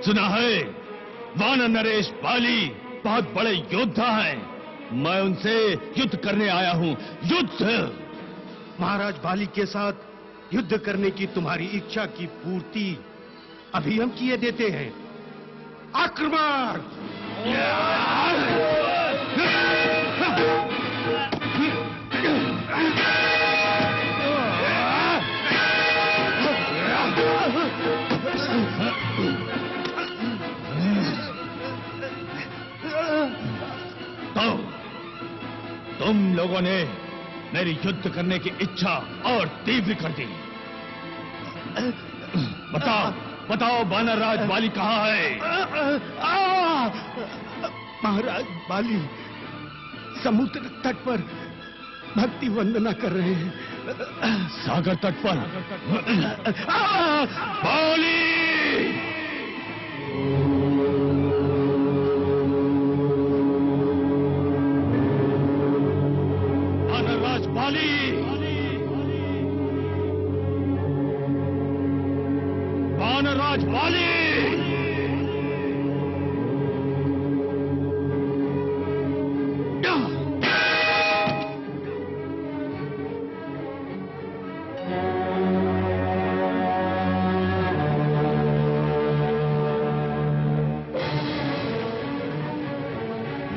सुना है वानर नरेश बाली बहुत बड़े योद्धा हैं। मैं उनसे युद्ध करने आया हूं। युद्ध। महाराज बाली के साथ युद्ध करने की तुम्हारी इच्छा की पूर्ति अभी हम किए देते हैं। आक्रमण! तुम लोगों ने मेरी युद्ध करने की इच्छा और तीव्र कर दी। बताओ बताओ वानर राज बाली कहाँ है? महाराज बाली समुद्र तट पर भक्ति वंदना कर रहे हैं। सागर तट पर? बाली! वानरराज बाली!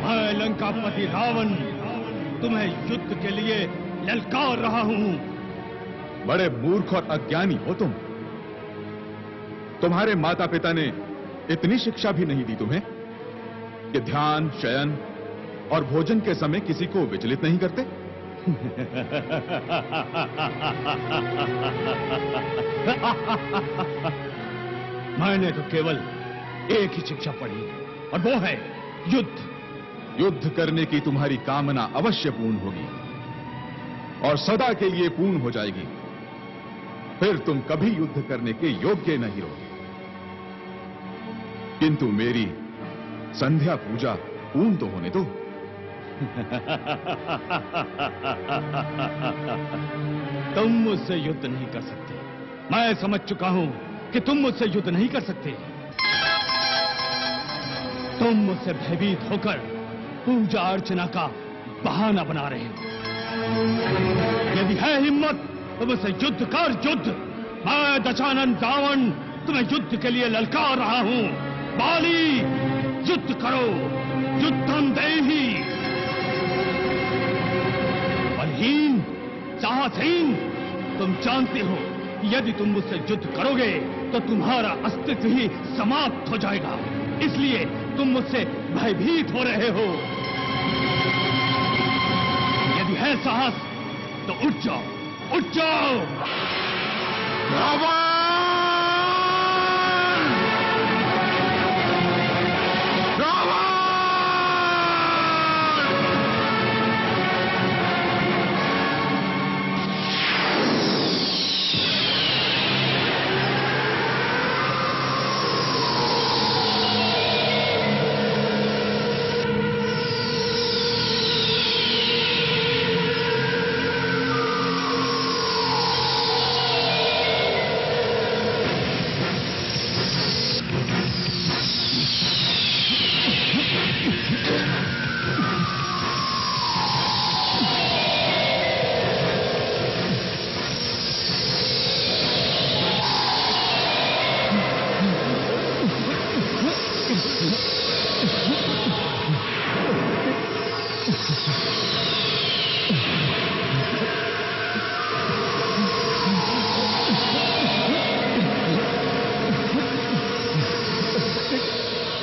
मैं लंकापति रावण तुम्हें युद्ध के लिए ललकार रहा हूं। बड़े मूर्ख और अज्ञानी हो तुम। तुम्हारे माता पिता ने इतनी शिक्षा भी नहीं दी तुम्हें कि ध्यान, शयन और भोजन के समय किसी को विचलित नहीं करते। मैंने तो केवल एक ही शिक्षा पढ़ी और वो है युद्ध। युद्ध करने की तुम्हारी कामना अवश्य पूर्ण होगी और सदा के लिए पूर्ण हो जाएगी। फिर तुम कभी युद्ध करने के योग्य नहीं रहोगे। किंतु मेरी संध्या पूजा पूर्ण तो होने दो। तुम मुझसे युद्ध नहीं कर सकते। मैं समझ चुका हूं कि तुम मुझसे युद्ध नहीं कर सकते। तुम मुझसे भयभीत होकर पूजा अर्चना का बहाना बना रहे हो। यदि है हिम्मत तो मुझसे युद्ध कर। युद्ध! मैं दशानन रावण तुम्हें युद्ध के लिए ललकार रहा हूं। बाली, युद्ध करो। युद्धम देहि। बलहीन, साहसहीन, तुम जानते हो यदि तुम मुझसे युद्ध करोगे तो तुम्हारा अस्तित्व ही समाप्त हो जाएगा। इसलिए तुम मुझसे भयभीत हो रहे हो। यदि है साहस तो उठ जाओ, उठ जाओ। रावण!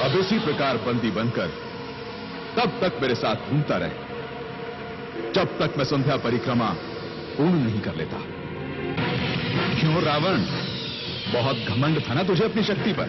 अब इसी प्रकार बंदी बनकर तब तक मेरे साथ घूमता रहे जब तक मैं संध्या परिक्रमा पूर्ण नहीं कर लेता। क्यों रावण, बहुत घमंड था ना तुझे अपनी शक्ति पर?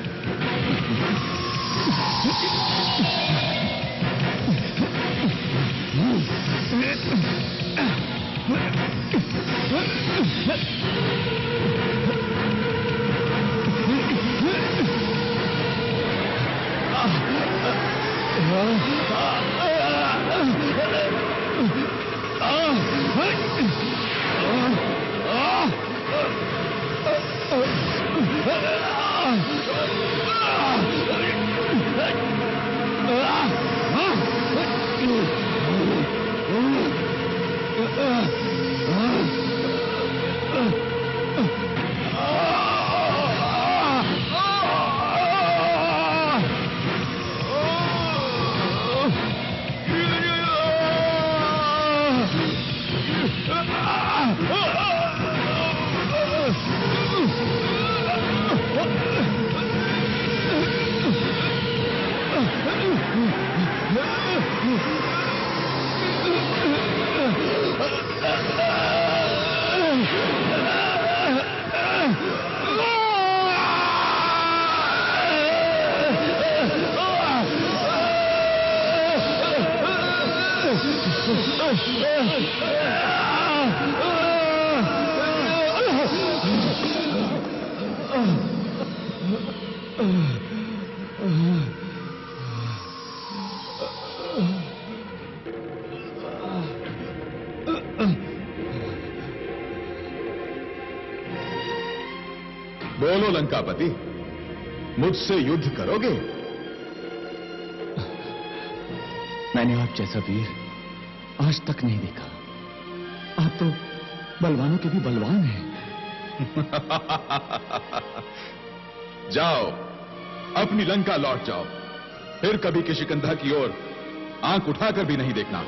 बोलो लंकापति, मुझसे युद्ध करोगे? मैंने आप जैसा वीर आज तक नहीं देखा। आप तो बलवानों के भी बलवान हैं। जाओ, अपनी लंका लौट जाओ, फिर कभी किशिकंधा की ओर आंख उठाकर भी नहीं देखना।